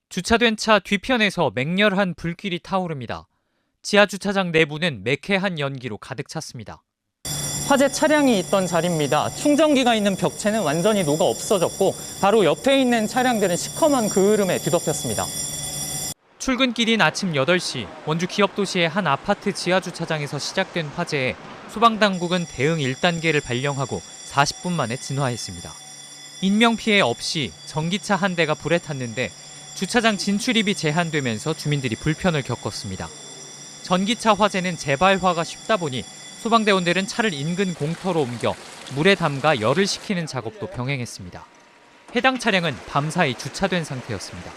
주차된 차 뒤편에서 맹렬한 불길이 타오릅니다. 지하 주차장 내부는 매캐한 연기로 가득 찼습니다. 화재 차량이 있던 자리입니다. 충전기가 있는 벽체는 완전히 녹아 없어졌고 바로 옆에 있는 차량들은 시커먼 그을음에 뒤덮였습니다. 출근길인 아침 8시 원주 기업도시의 한 아파트 지하 주차장에서 시작된 화재에 소방당국은 대응 1단계를 발령하고 40분 만에 진화했습니다. 인명피해 없이 전기차 한 대가 불에 탔는데 주차장 진출입이 제한되면서 주민들이 불편을 겪었습니다. 전기차 화재는 재발화가 쉽다 보니 소방대원들은 차를 인근 공터로 옮겨 물에 담가 열을 식히는 작업도 병행했습니다. 해당 차량은 밤사이 주차된 상태였습니다.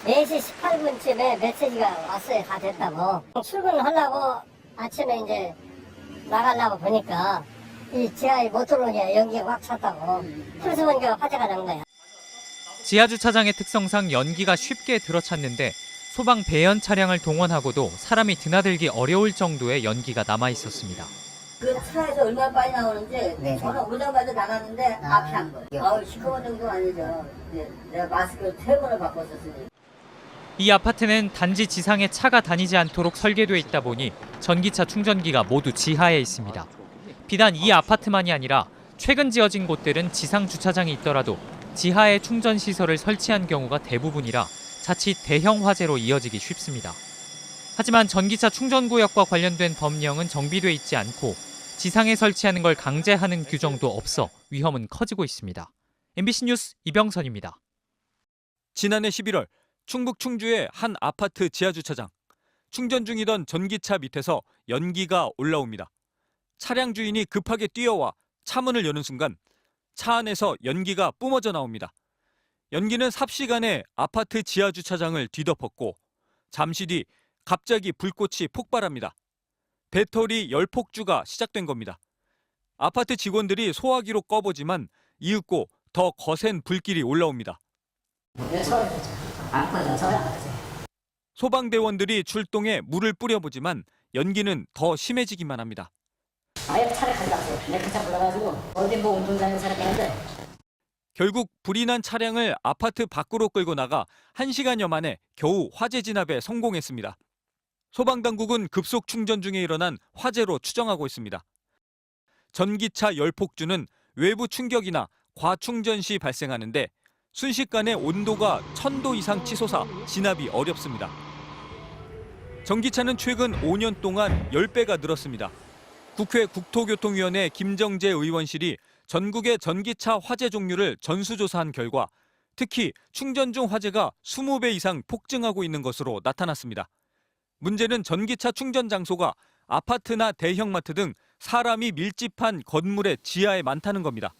4시 18분쯤에 메시지가 왔어요. 다 됐다고. 출근하려고 아침에 이제 나가려고 보니까 이 지하에 못 들어오니까 연기가 확 찼다고. 그래서 보니까 화재가 난 거야. 지하 주차장의 특성상 연기가 쉽게 들어찼는데 소방 배연 차량을 동원하고도 사람이 드나들기 어려울 정도의 연기가 남아 있었습니다. 그 차에서 얼마나 빨리 나오는지 저는 오자마자 나갔는데 앞이 안 보여요. 아우 시커먼 정도 아니죠. 내가 마스크를 3번을 바꿨었으니. 이 아파트는 단지 지상에 차가 다니지 않도록 설계돼 있다 보니 전기차 충전기가 모두 지하에 있습니다. 비단 이 아파트만이 아니라 최근 지어진 곳들은 지상 주차장이 있더라도 지하에 충전 시설을 설치한 경우가 대부분이라 자칫 대형 화재로 이어지기 쉽습니다. 하지만 전기차 충전구역과 관련된 법령은 정비돼 있지 않고 지상에 설치하는 걸 강제하는 규정도 없어 위험은 커지고 있습니다. MBC 뉴스 이병선입니다. 지난해 11월 충북 충주의 한 아파트 지하주차장. 충전 중이던 전기차 밑에서 연기가 올라옵니다. 차량 주인이 급하게 뛰어와 차문을 여는 순간 차 안에서 연기가 뿜어져 나옵니다. 연기는 삽시간에 아파트 지하주차장을 뒤덮었고 잠시 뒤 갑자기 불꽃이 폭발합니다. 배터리 열폭주가 시작된 겁니다. 아파트 직원들이 소화기로 꺼보지만 이윽고 더 거센 불길이 올라옵니다. 소방대원들이 출동해 물을 뿌려보지만 연기는 더 심해지기만 합니다. 아예 차를 가져갔어요. 내 차 불러가지고 어디 뭐 운동장에 사람 있는데. 결국 불이 난 차량을 아파트 밖으로 끌고 나가 1시간여 만에 겨우 화재 진압에 성공했습니다. 소방당국은 급속 충전 중에 일어난 화재로 추정하고 있습니다. 전기차 열폭주는 외부 충격이나 과충전 시 발생하는데 순식간에 온도가 1000도 이상 치솟아 진압이 어렵습니다. 전기차는 최근 5년 동안 10배가 늘었습니다. 국회 국토교통위원회 김정재 의원실이 전국의 전기차 화재 종류를 전수조사한 결과 특히 충전 중 화재가 20배 이상 폭증하고 있는 것으로 나타났습니다. 문제는 전기차 충전 장소가 아파트나 대형마트 등 사람이 밀집한 건물의 지하에 많다는 겁니다.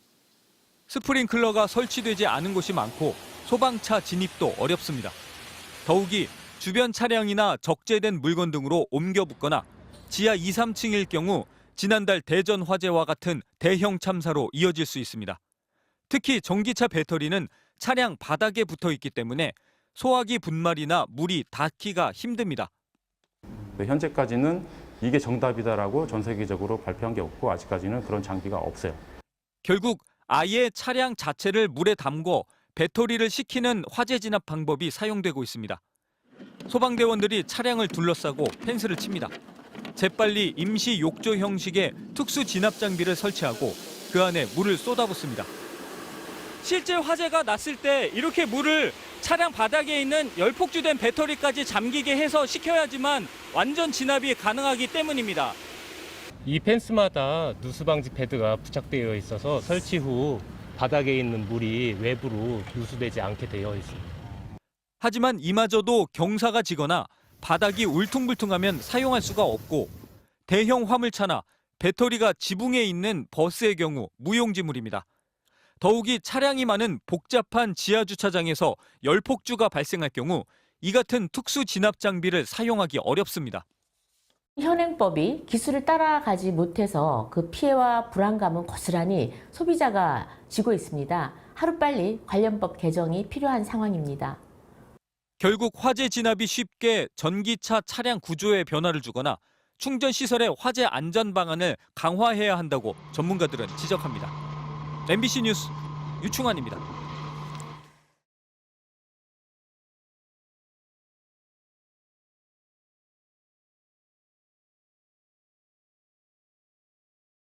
스프링클러가 설치되지 않은 곳이 많고 소방차 진입도 어렵습니다. 더욱이 주변 차량이나 적재된 물건 등으로 옮겨 붙거나 지하 2, 3층일 경우 지난달 대전 화재와 같은 대형 참사로 이어질 수 있습니다. 특히 전기차 배터리는 차량 바닥에 붙어 있기 때문에 소화기 분말이나 물이 닿기가 힘듭니다. 현재까지는 이게 정답이다라고 전 세계적으로 발표한 게 없고 아직까지는 그런 장비가 없어요. 결국 아예 차량 자체를 물에 담궈 배터리를 식히는 화재 진압 방법이 사용되고 있습니다. 소방대원들이 차량을 둘러싸고 펜스를 칩니다. 재빨리 임시 욕조 형식의 특수 진압 장비를 설치하고 그 안에 물을 쏟아붓습니다. 실제 화재가 났을 때 이렇게 물을 차량 바닥에 있는 열폭주된 배터리까지 잠기게 해서 식혀야지만 완전 진압이 가능하기 때문입니다. 이 펜스마다 누수 방지 패드가 부착되어 있어서 설치 후 바닥에 있는 물이 외부로 누수되지 않게 되어 있습니다. 하지만 이마저도 경사가 지거나 바닥이 울퉁불퉁하면 사용할 수가 없고 대형 화물차나 배터리가 지붕에 있는 버스의 경우 무용지물입니다. 더욱이 차량이 많은 복잡한 지하주차장에서 열폭주가 발생할 경우 이 같은 특수 진압 장비를 사용하기 어렵습니다. 현행법이 기술을 따라가지 못해서 그 피해와 불안감은 고스란히 소비자가 지고 있습니다. 하루빨리 관련법 개정이 필요한 상황입니다. 결국 화재 진압이 쉽게 전기차 차량 구조에 변화를 주거나 충전시설의 화재 안전 방안을 강화해야 한다고 전문가들은 지적합니다. MBC 뉴스 유충환입니다.